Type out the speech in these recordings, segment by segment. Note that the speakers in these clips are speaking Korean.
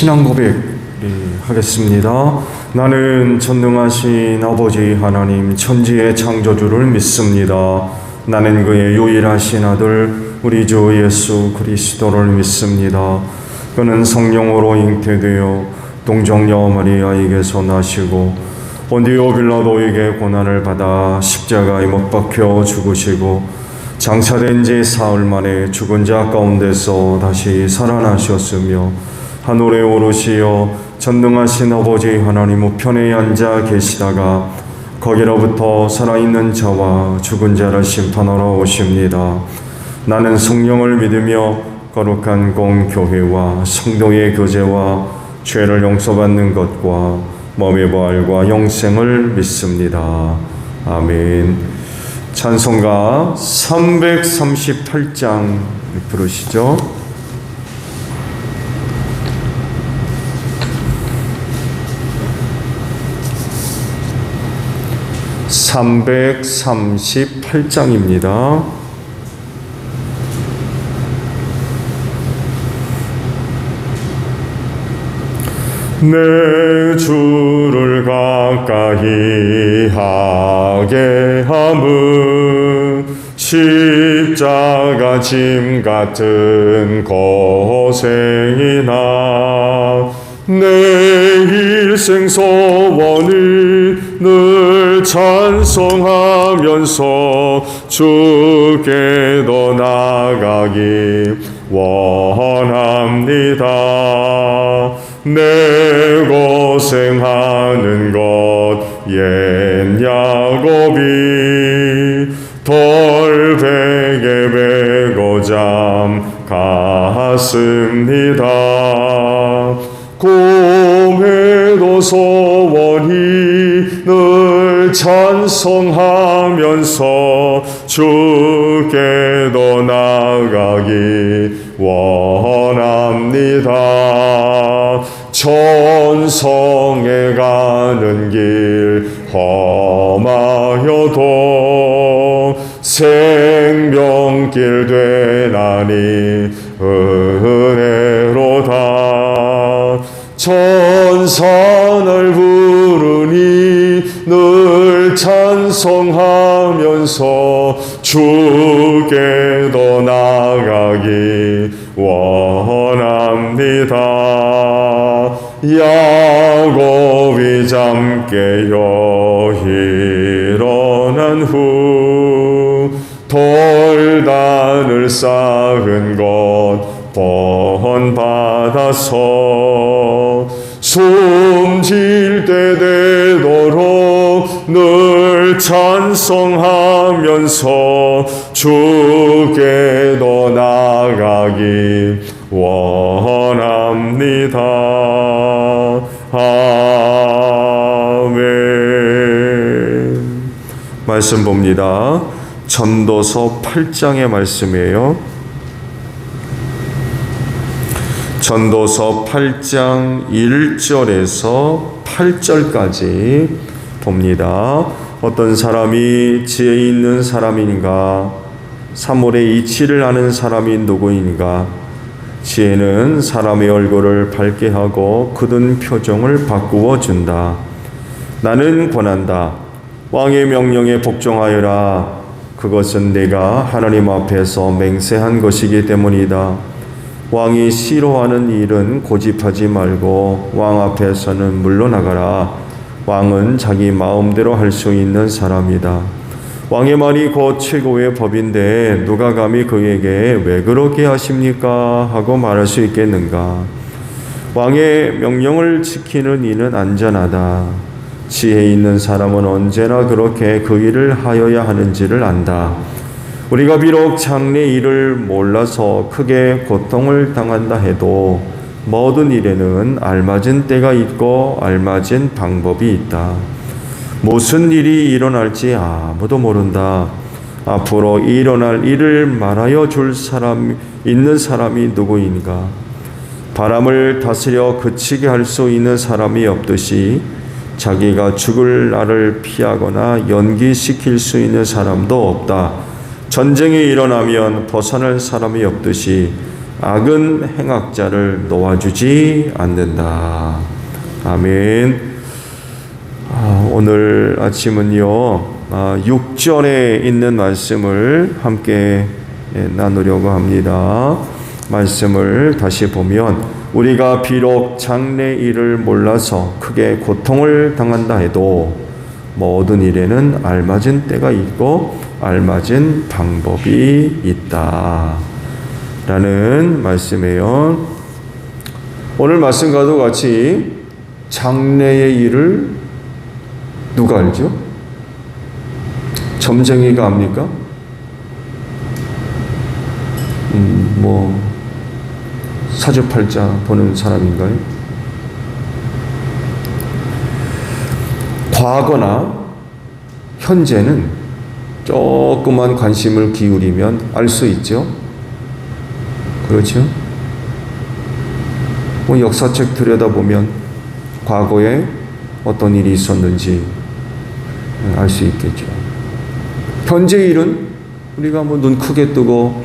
신앙 고백 하겠습니다. 나는 전능하신 아버지 하나님 천지의 창조주를 믿습니다. 나는 그의 유일하신 아들 우리 주 예수 그리스도를 믿습니다. 그는 성령으로 잉태되어 동정녀 마리아에게서 나시고 본디오 빌라도에게 고난을 받아 십자가에 못 박혀 죽으시고 장사된 지 사흘 만에 죽은 자 가운데서 다시 살아나셨으며 하늘에 오르시어 전능하신 아버지 하나님 우편에 앉아 계시다가 거기로부터 살아있는 자와 죽은 자를 심판하러 오십니다. 나는 성령을 믿으며 거룩한 공교회와 성도의 교제와 죄를 용서받는 것과 몸의 부활과 영생을 믿습니다. 아멘. 찬송가 338장 부르시죠. (338장입니다) 내 주를 가까이 하게 함은 십자가 짐 같은 고생이나 내 일생 소원을 늘 찬송하면서 주께도 나가기 원합니다. 내 고생하는 것 옛 야곱이 돌베개 베고 잠 갔습니다. 꿈에도 소원이 늘 찬송하면서 주께도 나가기 원합니다. 천성에 가는 길 험하여도 생명길 되나니 은혜로다. 천사를 부르니 늘 찬송하면서 주께도 나가기 원합니다. 야곱이 잠 깨어 일어난 후 돌단을 쌓은 것 본받아서 숨질 때 되도록 늘 찬송하면서 주께도 나가기 원합니다. 아멘. 말씀 봅니다. 전도서 8장의 말씀이에요. 전도서 8장 1절에서 8절까지 봅니다. 어떤 사람이 지혜 있는 사람인가? 사물의 이치를 아는 사람이 누구인가? 지혜는 사람의 얼굴을 밝게 하고 굳은 표정을 바꾸어 준다. 나는 권한다. 왕의 명령에 복종하여라. 그것은 내가 하나님 앞에서 맹세한 것이기 때문이다. 왕이 싫어하는 일은 고집하지 말고 왕 앞에서는 물러나가라. 왕은 자기 마음대로 할 수 있는 사람이다. 왕의 말이 곧 최고의 법인데 누가 감히 그에게 왜 그렇게 하십니까? 하고 말할 수 있겠는가? 왕의 명령을 지키는 이는 안전하다. 지혜 있는 사람은 언제나 그렇게 그 일을 하여야 하는지를 안다. 우리가 비록 장래 일을 몰라서 크게 고통을 당한다 해도 모든 일에는 알맞은 때가 있고 알맞은 방법이 있다. 무슨 일이 일어날지 아무도 모른다. 앞으로 일어날 일을 말하여 줄 사람 있는 사람이 누구인가? 바람을 다스려 그치게 할 수 있는 사람이 없듯이 자기가 죽을 날을 피하거나 연기시킬 수 있는 사람도 없다. 전쟁이 일어나면 벗어날 사람이 없듯이 악은 행악자를 놓아주지 않는다. 아멘. 오늘 아침은요, 6절에 있는 말씀을 함께 나누려고 합니다. 말씀을 다시 보면, 우리가 비록 장래 일을 몰라서 크게 고통을 당한다 해도 모든 일에는 알맞은 때가 있고 알맞은 방법이 있다 라는 말씀이에요. 오늘 말씀과도 같이 장래의 일을 누가 알죠? 점쟁이가 압니까? 사주팔자 보는 사람인가요? 과거나 현재는 조금만 관심을 기울이면 알 수 있죠. 그렇죠? 역사책 들여다보면 과거에 어떤 일이 있었는지 알 수 있겠죠. 현재 일은 우리가 눈 크게 뜨고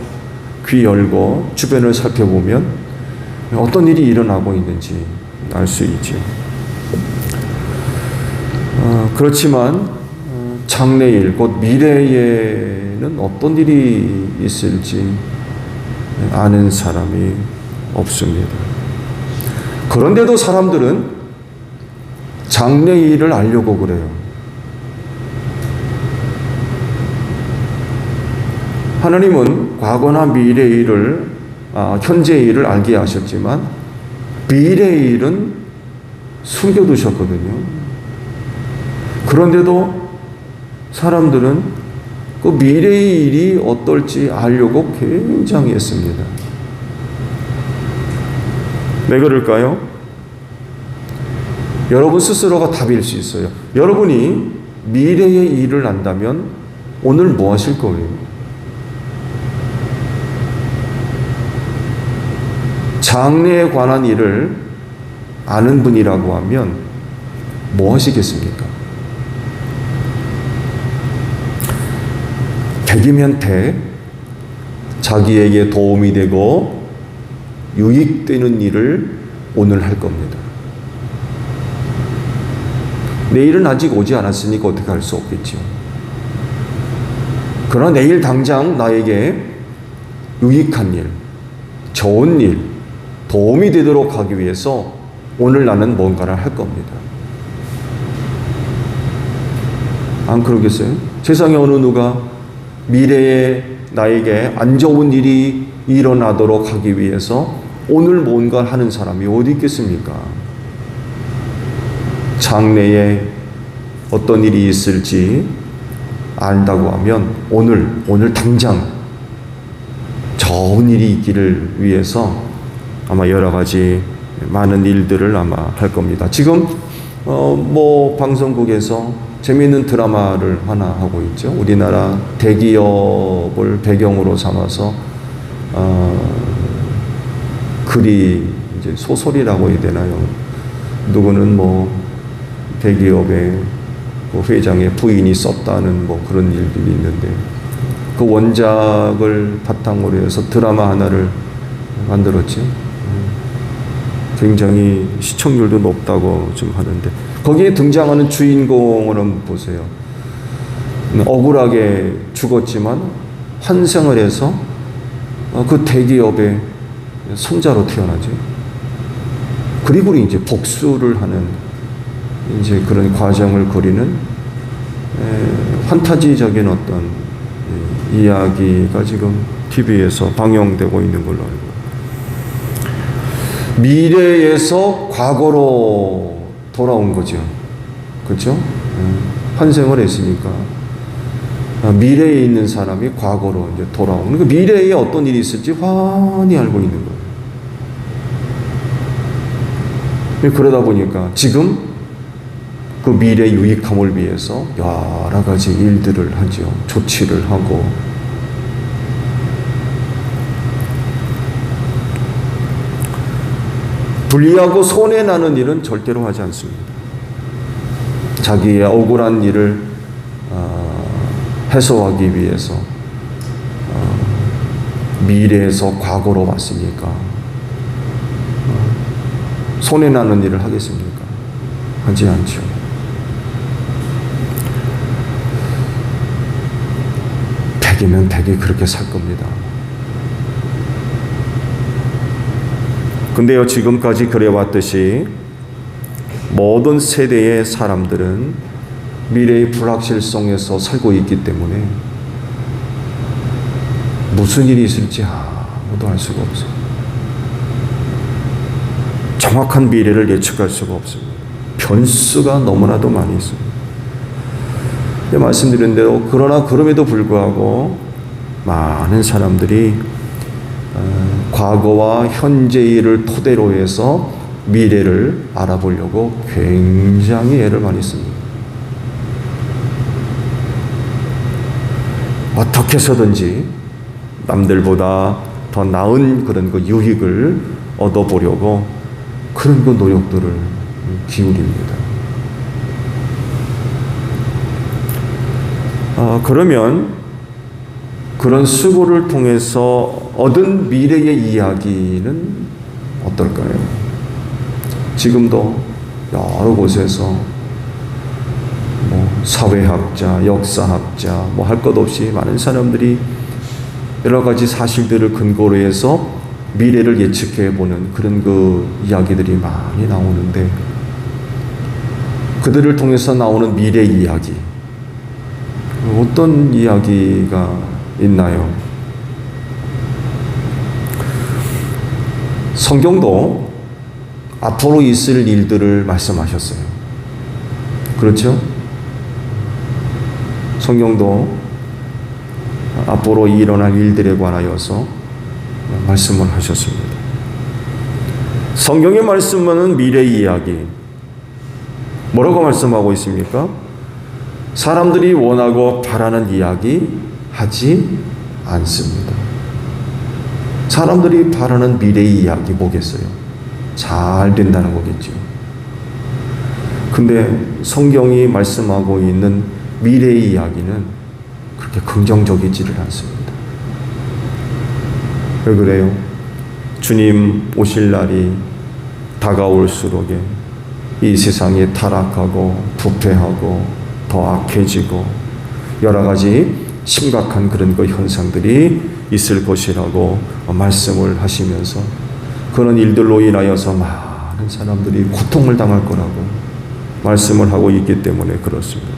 귀 열고 주변을 살펴보면 어떤 일이 일어나고 있는지 알 수 있죠. 그렇지만 장래일, 곧 미래에는 어떤 일이 있을지 아는 사람이 없습니다. 그런데도 사람들은 장래일을 알려고 그래요. 하나님은 과거나 미래의 일을, 현재의 일을 알게 하셨지만 미래의 일은 숨겨두셨거든요. 그런데도 사람들은 그 미래의 일이 어떨지 알려고 굉장히 했습니다. 왜 그럴까요? 여러분 스스로가 답일 수 있어요. 여러분이 미래의 일을 안다면 오늘 뭐 하실 거예요? 장래에 관한 일을 아는 분이라고 하면 뭐 하시겠습니까? 100이면 100, 자기에게 도움이 되고 유익되는 일을 오늘 할 겁니다. 내일은 아직 오지 않았으니까 어떻게 할 수 없겠죠. 그러나 내일 당장 나에게 유익한 일, 좋은 일, 도움이 되도록 하기 위해서 오늘 나는 뭔가를 할 겁니다. 안 그러겠어요? 세상에 어느 누가 미래에 나에게 안 좋은 일이 일어나도록 하기 위해서 오늘 뭔가를 하는 사람이 어디 있겠습니까? 장래에 어떤 일이 있을지 안다고 하면 오늘 당장 좋은 일이 있기를 위해서 아마 여러 가지 많은 일들을 아마 할 겁니다. 지금 방송국에서 재미있는 드라마를 하나 하고 있죠. 우리나라 대기업을 배경으로 삼아서 글이 이제 소설이라고 해야 되나요? 누구는 대기업의 회장의 부인이 썼다는 그런 일들이 있는데, 그 원작을 바탕으로 해서 드라마 하나를 만들었지. 굉장히 시청률도 높다고 좀 하는데, 거기에 등장하는 주인공을 한번 보세요. 억울하게 죽었지만 환생을 해서 그 대기업의 손자로 태어나죠. 그리고 이제 복수를 하는 이제 그런 과정을 그리는 판타지적인 어떤 이야기가 지금 TV에서 방영되고 있는 걸로 알고, 미래에서 과거로 돌아온 거죠. 그렇죠? 환생을 했으니까 미래에 있는 사람이 과거로 이제 돌아오는, 그러니까 미래에 어떤 일이 있을지 환히 알고 있는 거예요. 그러다 보니까 지금 그 미래 유익함을 위해서 여러 가지 일들을 하죠. 조치를 하고. 불리하고 손해나는 일은 절대로 하지 않습니다. 자기의 억울한 일을 해소하기 위해서 미래에서 과거로 왔으니까 손해나는 일을 하겠습니까? 하지 않죠. 백이면 백이 그렇게 살 겁니다. 근데요, 지금까지 그래왔듯이 모든 세대의 사람들은 미래의 불확실성에서 살고 있기 때문에 무슨 일이 있을지 아무도 알 수가 없어요. 정확한 미래를 예측할 수가 없습니다. 변수가 너무나도 많이 있습니다. 말씀드린 대로 그러나 그럼에도 불구하고 많은 사람들이 과거와 현재의 일을 토대로 해서 미래를 알아보려고 굉장히 애를 많이 씁니다. 어떻게 해서든지 남들보다 더 나은 그런 그 유익을 얻어보려고 그런 그 노력들을 기울입니다. 그러면 그런 수고를 통해서 얻은 미래의 이야기는 어떨까요? 지금도 여러 곳에서 사회학자, 역사학자, 할 것 없이 많은 사람들이 여러 가지 사실들을 근거로 해서 미래를 예측해보는 그런 그 이야기들이 많이 나오는데, 그들을 통해서 나오는 미래 이야기, 어떤 이야기가 있나요? 성경도 앞으로 있을 일들을 말씀하셨어요. 그렇죠? 성경도 앞으로 일어날 일들에 관하여서 말씀을 하셨습니다. 성경의 말씀은 미래 이야기. 뭐라고 말씀하고 있습니까? 사람들이 원하고 바라는 이야기 하지 않습니다. 사람들이 바라는 미래의 이야기 뭐겠어요? 잘 된다는 거겠죠. 근데 성경이 말씀하고 있는 미래의 이야기는 그렇게 긍정적이지를 않습니다. 왜 그래요? 주님 오실 날이 다가올수록에 이 세상이 타락하고 부패하고 더 악해지고 여러 가지 심각한 그런 그 현상들이 있을 것이라고 말씀을 하시면서, 그런 일들로 인하여서 많은 사람들이 고통을 당할 거라고 말씀을 하고 있기 때문에 그렇습니다.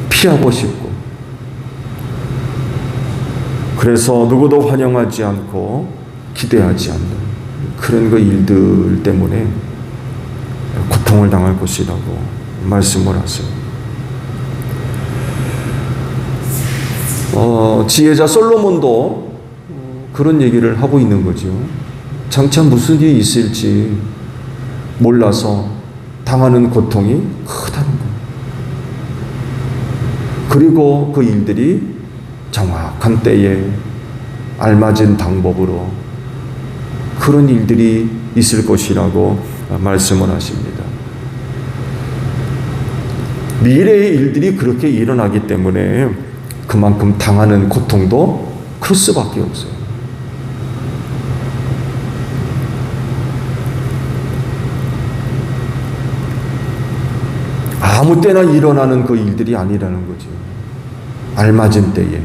피하고 싶고, 그래서 누구도 환영하지 않고 기대하지 않는 그런 그 일들 때문에 고통을 당할 것이라고 말씀을 하세요. 지혜자 솔로몬도 그런 얘기를 하고 있는 거죠. 장차 무슨 일이 있을지 몰라서 당하는 고통이 크다는 거예요. 그리고 그 일들이 정확한 때에 알맞은 방법으로 그런 일들이 있을 것이라고 말씀을 하십니다. 미래의 일들이 그렇게 일어나기 때문에 그만큼 당하는 고통도 클 수밖에 없어요. 아무 때나 일어나는 그 일들이 아니라는 거죠. 알맞은 때에.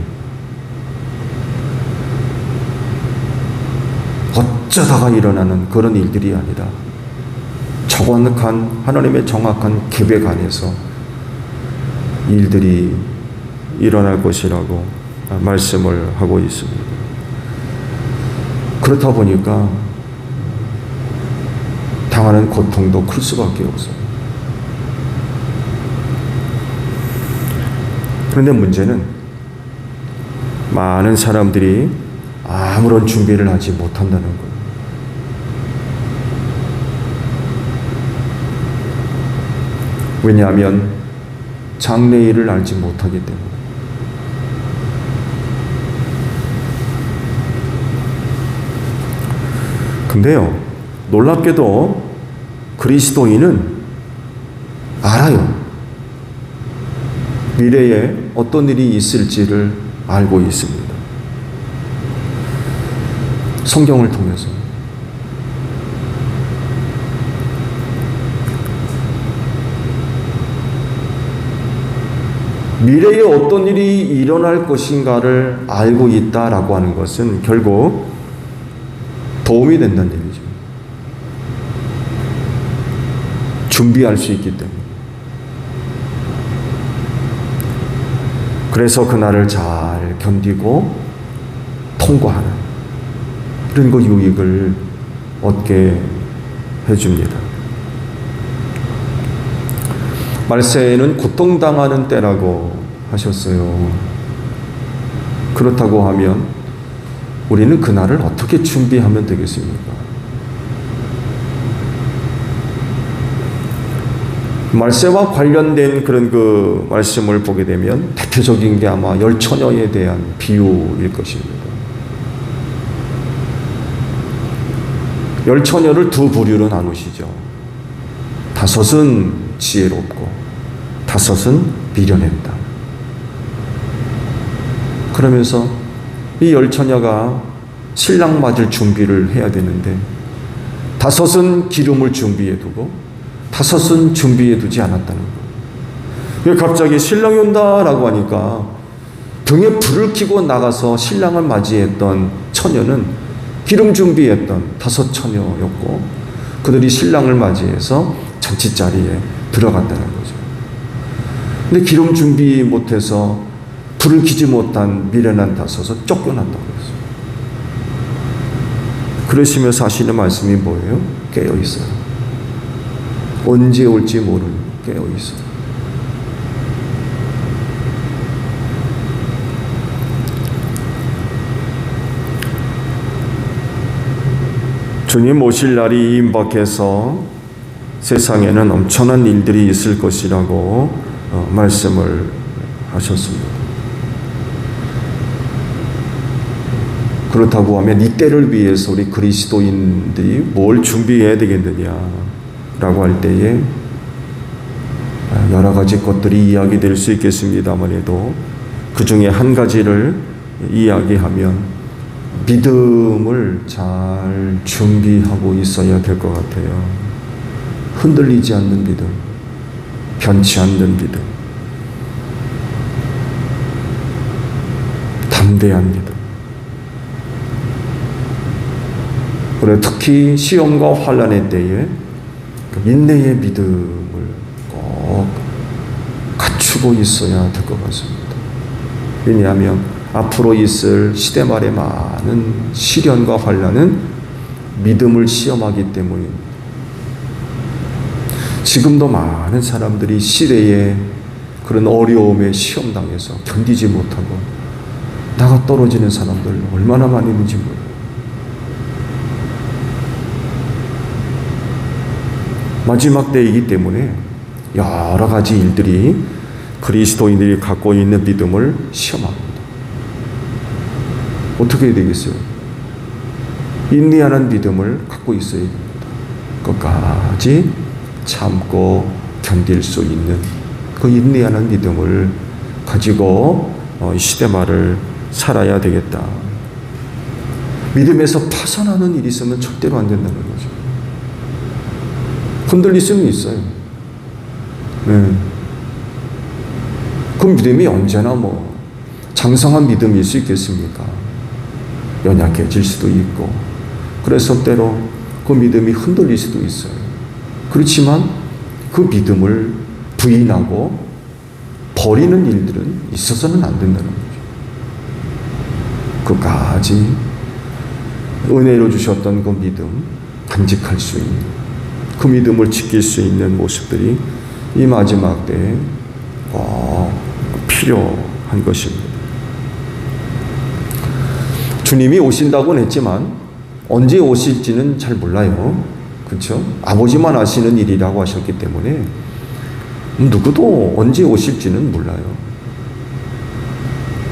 어쩌다가 일어나는 그런 일들이 아니라 정확한 하나님의 정확한 계획 안에서 일들이 일어날 것이라고 말씀을 하고 있습니다. 그렇다 보니까 당하는 고통도 클 수밖에 없어요. 그런데 문제는 많은 사람들이 아무런 준비를 하지 못한다는 거예요. 왜냐하면 장래일을 알지 못하기 때문에. 근데요, 놀랍게도 그리스도인은 알아요. 미래에 어떤 일이 있을지를 알고 있습니다. 성경을 통해서. 미래에 어떤 일이 일어날 것인가를 알고 있다라고 하는 것은 결국 도움이 된다는 얘기죠. 준비할 수 있기 때문에. 그래서 그날을 잘 견디고 통과하는 그런 그 유익을 얻게 해줍니다. 말세에는 고통당하는 때라고 하셨어요. 그렇다고 하면 우리는 그날을 어떻게 준비하면 되겠습니까? 말세와 관련된 그런 그 말씀을 보게 되면 대표적인 게 아마 열처녀에 대한 비유일 것입니다. 열처녀를 두 부류로 나누시죠. 다섯은 지혜롭고 다섯은 미련했다. 그러면서 이 열처녀가 신랑 맞을 준비를 해야 되는데 다섯은 기름을 준비해 두고 다섯은 준비해 두지 않았다는 거예요. 갑자기 신랑이 온다라고 하니까 등에 불을 켜고 나가서 신랑을 맞이했던 처녀는 기름 준비했던 다섯 처녀였고 그들이 신랑을 맞이해서 잔치자리에 들어갔다는 거죠. 근데 기름 준비 못해서 불을 켜지 못한 미련한 다섯은 쫓겨났다고 했어요. 그러시면서 하시는 말씀이 뭐예요? 깨어 있어요. 언제 올지 모르는 깨어 있어요. 주님 오실 날이 임박해서 세상에는 엄청난 일들이 있을 것이라고 말씀을 하셨습니다. 그렇다고 하면 이 때를 위해서 우리 그리스도인들이 뭘 준비해야 되겠느냐라고 할 때에 여러 가지 것들이 이야기될 수 있겠습니다만 해도 그 중에 한 가지를 이야기하면 믿음을 잘 준비하고 있어야 될 것 같아요. 흔들리지 않는 믿음, 변치 않는 믿음, 담대한 믿음. 그리고 특히 시험과 환난의 때에 인내의 믿음을 꼭 갖추고 있어야 될 것 같습니다. 왜냐하면 앞으로 있을 시대 말의 많은 시련과 환난은 믿음을 시험하기 때문입니다. 지금도 많은 사람들이 시대의 그런 어려움에 시험당해서 견디지 못하고 나가 떨어지는 사람들 얼마나 많이 있는지 몰라요. 마지막 때이기 때문에 여러 가지 일들이 그리스도인들이 갖고 있는 믿음을 시험합니다. 어떻게 해야 되겠어요? 인내하는 믿음을 갖고 있어야 됩니다. 끝까지 참고 견딜 수 있는 그 인내하는 믿음을 가지고 이 시대 말을 살아야 되겠다. 믿음에서 파산하는 일이 있으면 절대로 안 된다는 거죠. 흔들릴 수는 있어요. 네. 그 믿음이 언제나 장성한 믿음일 수 있겠습니까? 연약해질 수도 있고, 그래서 때로 그 믿음이 흔들릴 수도 있어요. 그렇지만 그 믿음을 부인하고 버리는 일들은 있어서는 안 된다는 거죠. 끝까지 은혜로 주셨던 그 믿음 간직할 수 있는, 그 믿음을 지킬 수 있는 모습들이 이 마지막 때에 꼭 필요한 것입니다. 주님이 오신다고는 했지만 언제 오실지는 잘 몰라요. 그렇죠? 아버지만 아시는 일이라고 하셨기 때문에 누구도 언제 오실지는 몰라요.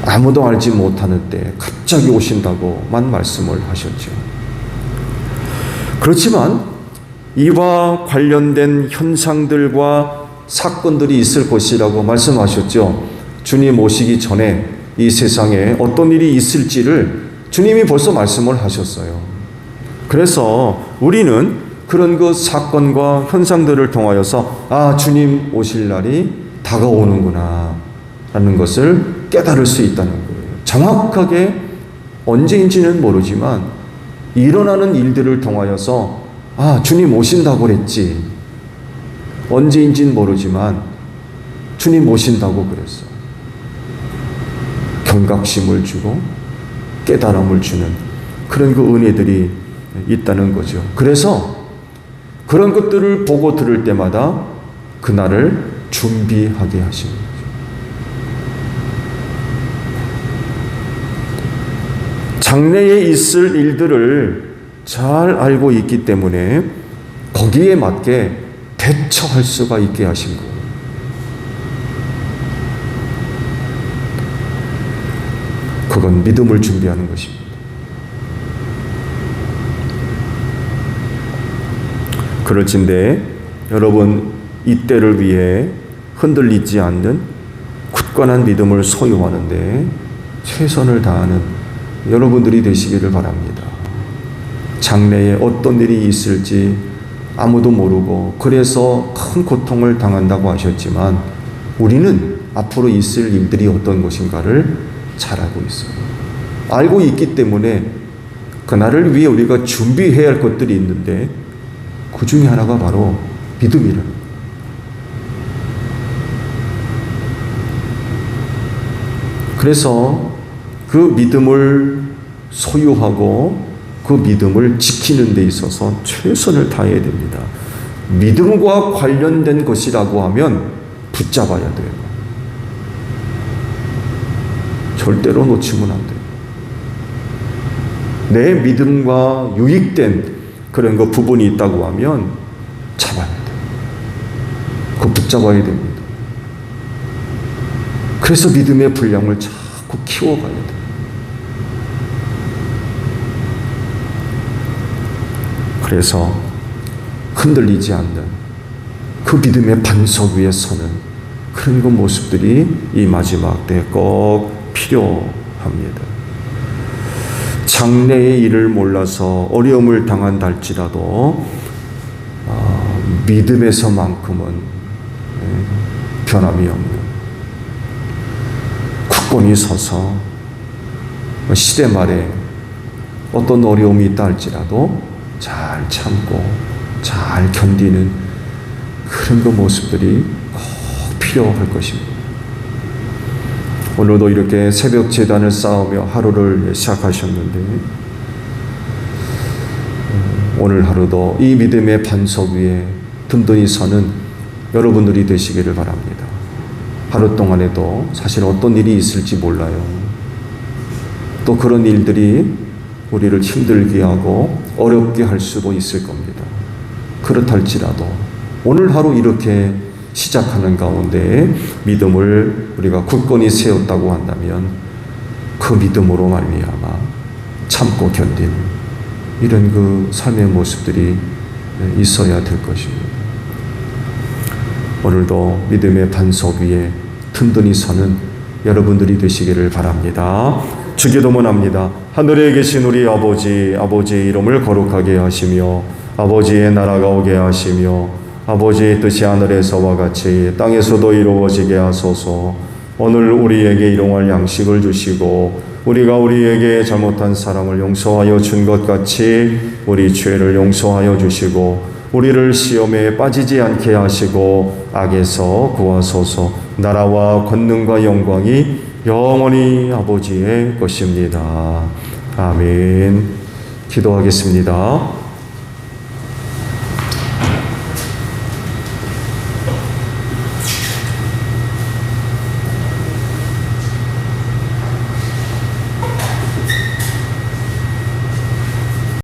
아무도 알지 못하는 때 갑자기 오신다고만 말씀을 하셨죠. 그렇지만 이와 관련된 현상들과 사건들이 있을 것이라고 말씀하셨죠. 주님 오시기 전에 이 세상에 어떤 일이 있을지를 주님이 벌써 말씀을 하셨어요. 그래서 우리는 그런 그 사건과 현상들을 통하여서 주님 오실 날이 다가오는구나 라는 것을 깨달을 수 있다는 거예요. 정확하게 언제인지는 모르지만 일어나는 일들을 통하여서 주님 오신다고 그랬지. 언제인지는 모르지만 주님 오신다고 그랬어. 경각심을 주고 깨달음을 주는 그런 그 은혜들이 있다는 거죠. 그래서 그런 것들을 보고 들을 때마다 그날을 준비하게 하시는 거죠. 장래에 있을 일들을 잘 알고 있기 때문에 거기에 맞게 대처할 수가 있게 하신 거예요. 그건 믿음을 준비하는 것입니다. 그럴진데 여러분, 이때를 위해 흔들리지 않는 굳건한 믿음을 소유하는데 최선을 다하는 여러분들이 되시기를 바랍니다. 장래에 어떤 일이 있을지 아무도 모르고 그래서 큰 고통을 당한다고 하셨지만 우리는 앞으로 있을 일들이 어떤 것인가를 잘 알고 있어요. 알고 있기 때문에 그날을 위해 우리가 준비해야 할 것들이 있는데 그 중에 하나가 바로 믿음이라는 거예요. 그래서 그 믿음을 소유하고 그 믿음을 지키는 데 있어서 최선을 다해야 됩니다. 믿음과 관련된 것이라고 하면 붙잡아야 돼요. 절대로 놓치면 안 돼요. 내 믿음과 유익된 그런 그 부분이 있다고 하면 잡아야 돼요. 그거 붙잡아야 됩니다. 그래서 믿음의 분량을 자꾸 키워가야 돼요. 그래서 흔들리지 않는 그 믿음의 반석 위에 서는 그런 그 모습들이 이 마지막 때 꼭 필요합니다. 장래의 일을 몰라서 어려움을 당한다 할지라도 믿음에서만큼은 변함이 없는 굳건히 서서 시대 말에 어떤 어려움이 있다 할지라도 잘 참고 잘 견디는 그런 그 모습들이 꼭 필요할 것입니다. 오늘도 이렇게 새벽 제단을 쌓으며 하루를 시작하셨는데 오늘 하루도 이 믿음의 반석 위에 든든히 서는 여러분들이 되시기를 바랍니다. 하루 동안에도 사실 어떤 일이 있을지 몰라요. 또 그런 일들이 우리를 힘들게 하고 어렵게 할 수도 있을 겁니다. 그렇달지라도 오늘 하루 이렇게 시작하는 가운데 믿음을 우리가 굳건히 세웠다고 한다면 그 믿음으로 말미암아 참고 견디는 이런 그 삶의 모습들이 있어야 될 것입니다. 오늘도 믿음의 반석 위에 든든히 서는 여러분들이 되시기를 바랍니다. 주기도문 합니다. 하늘에 계신 우리 아버지, 아버지의 이름을 거룩하게 하시며 아버지의 나라가 오게 하시며 아버지의 뜻이 하늘에서와 같이 땅에서도 이루어지게 하소서. 오늘 우리에게 일용할 양식을 주시고 우리가 우리에게 잘못한 사람을 용서하여 준 것 같이 우리 죄를 용서하여 주시고 우리를 시험에 빠지지 않게 하시고 악에서 구하소서. 나라와 권능과 영광이 영원히 아버지의 것입니다. 아멘. 기도하겠습니다.